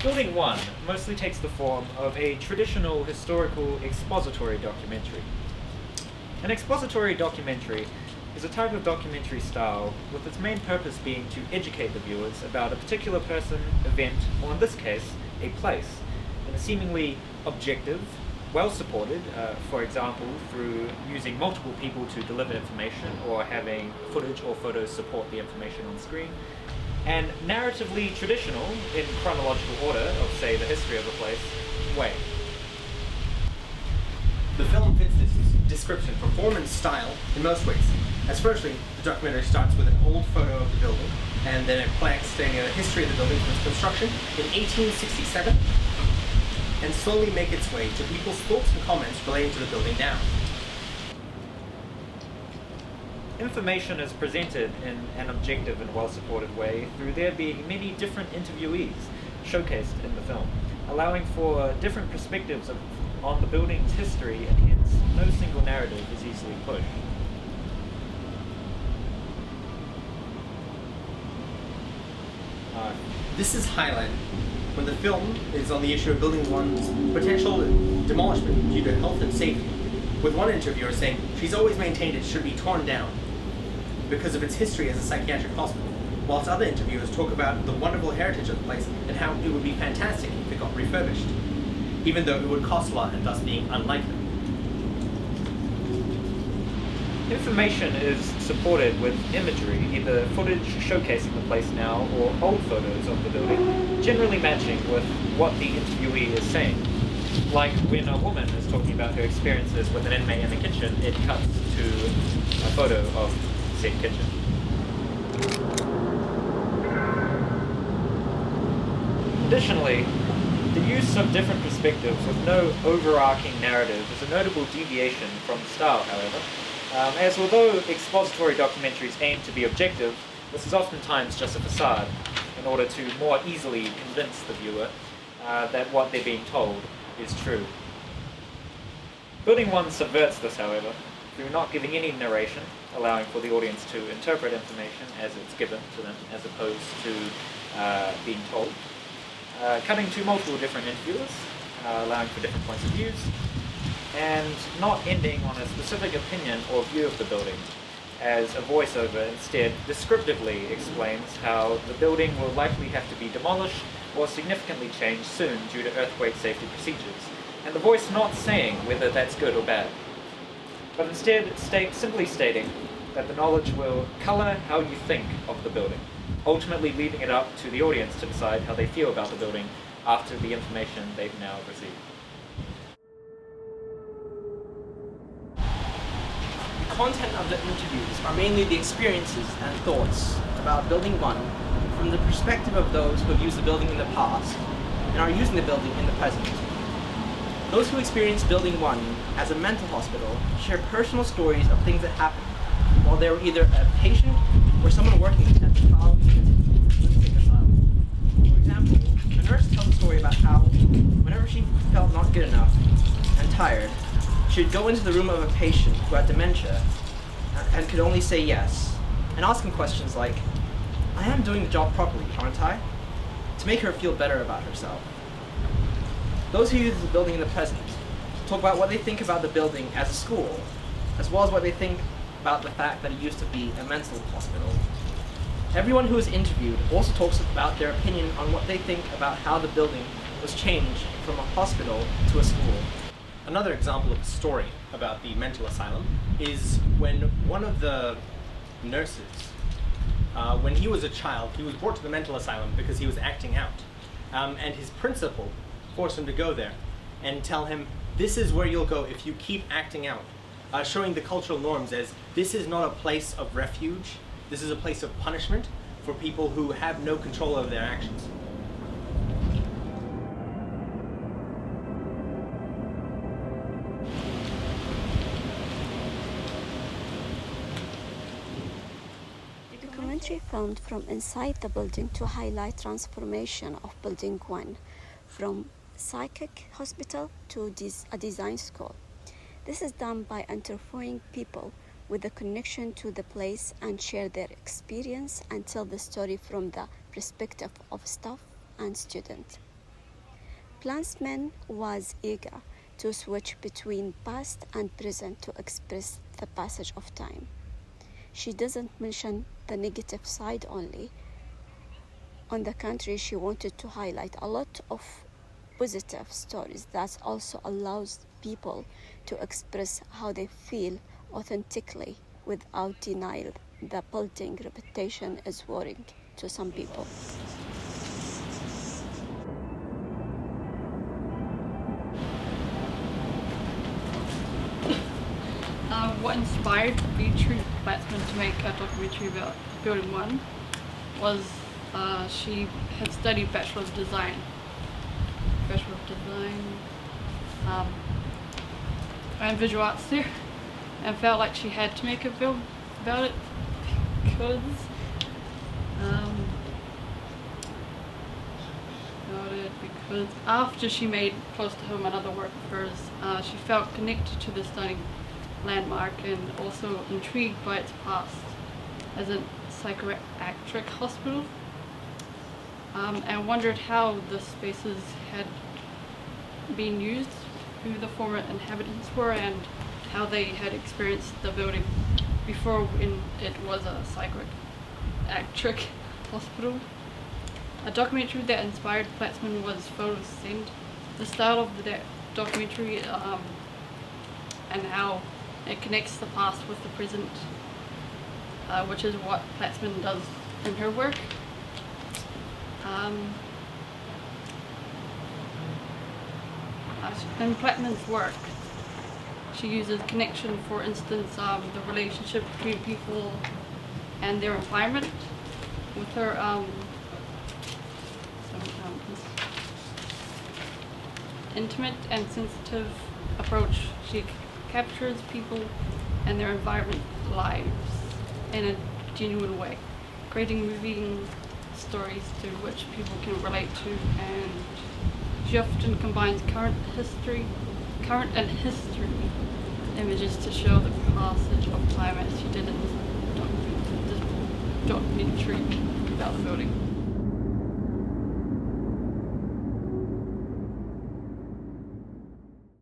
Building 1 mostly takes the form of a traditional historical expository documentary. An expository documentary is a type of documentary style with its main purpose being to educate the viewers about a particular person, event, or in this case, a place, in a seemingly objective, well-supported, for example, through using multiple people to deliver information or having footage or photos support the information on screen, and narratively traditional, in chronological order of, say, the history of a place, way. The film fits this description for form and style in most ways. As firstly, the documentary starts with an old photo of the building, and then it blanks stating the history of the building from its construction in 1867, and slowly make its way to people's thoughts and comments relating to the building now. Information is presented in an objective and well-supported way through there being many different interviewees showcased in the film, allowing for different perspectives on the building's history, and hence no single narrative is easily pushed. This is highlighted when the film is on the issue of Building 1's potential demolishment due to health and safety, with one interviewer saying she's always maintained it should be torn down because of its history as a psychiatric hospital, whilst other interviewers talk about the wonderful heritage of the place and how it would be fantastic if it got refurbished, even though it would cost a lot and thus being unlikely. Information is supported with imagery, either footage showcasing the place now or old photos of the building, generally matching with what the interviewee is saying. Like when a woman is talking about her experiences with an inmate in the kitchen, it cuts to a photo of said kitchen. Additionally, the use of different perspectives with no overarching narrative is a notable deviation from style, however, as although expository documentaries aim to be objective, this is oftentimes just a facade in order to more easily convince the viewer that what they're being told is true. Building 1 subverts this, however, through not giving any narration, allowing for the audience to interpret information as it's given to them, as opposed to being told. Cutting to multiple different interviewers, allowing for different points of views, and not ending on a specific opinion or view of the building, as a voiceover instead descriptively explains how the building will likely have to be demolished or significantly changed soon due to earthquake safety procedures, and the voice not saying whether that's good or bad, but instead simply stating that the knowledge will color how you think of the building, ultimately leaving it up to the audience to decide how they feel about the building after the information they've now received. The content of the interviews are mainly the experiences and thoughts about Building 1 from the perspective of those who have used the building in the past and are using the building in the present. Those who experience Building 1 as a mental hospital share personal stories of things that happened while they were either a patient or someone working at the child lunatic asylum. For example, a nurse tells a story about how, whenever she felt not good enough and tired, she would go into the room of a patient who had dementia and could only say yes, and ask him questions like, "I am doing the job properly, aren't I?" to make her feel better about herself. Those who use the building in the present talk about what they think about the building as a school, as well as what they think about the fact that it used to be a mental hospital. Everyone who is interviewed also talks about their opinion on what they think about how the building was changed from a hospital to a school. Another example of a story about the mental asylum is when one of the nurses, when he was a child, he was brought to the mental asylum because he was acting out. And his principal forced him to go there and tell him, this is where you'll go if you keep acting out, showing the cultural norms as this is not a place of refuge, this is a place of punishment for people who have no control over their actions. Documentary filmed from inside the building to highlight transformation of Building 1 from psychic hospital to a design school. This is done by interviewing people with a connection to the place and share their experience and tell the story from the perspective of staff and students. Plaatsman was eager to switch between past and present to express the passage of time. She doesn't mention the negative side only. On the contrary, she wanted to highlight a lot of positive stories that also allows people to express how they feel authentically without denial. The building reputation is worrying to some people. What inspired Bertie Plaatsman to make a documentary about Building 1 was she had studied Bachelor of Design and Visual Arts there, and felt like she had to make a film about it because after she made Close to Home another work of hers, she felt connected to the stunning landmark and also intrigued by its past as a psychiatric hospital, and wondered how the spaces had been used, who the former inhabitants were, and how they had experienced the building before when it was a psychiatric hospital. A documentary that inspired Plaatsman was Photosend. The style of that documentary and how it connects the past with the present, which is what Plaatsman does in her work. In Plaatsman's work, she uses connection, for instance, the relationship between people and their environment. With her intimate and sensitive approach, she captures people and their environment lives in a genuine way, creating moving stories to which people can relate to, and she often combines current and history images to show the passage of time, as she did in this documentary about the building.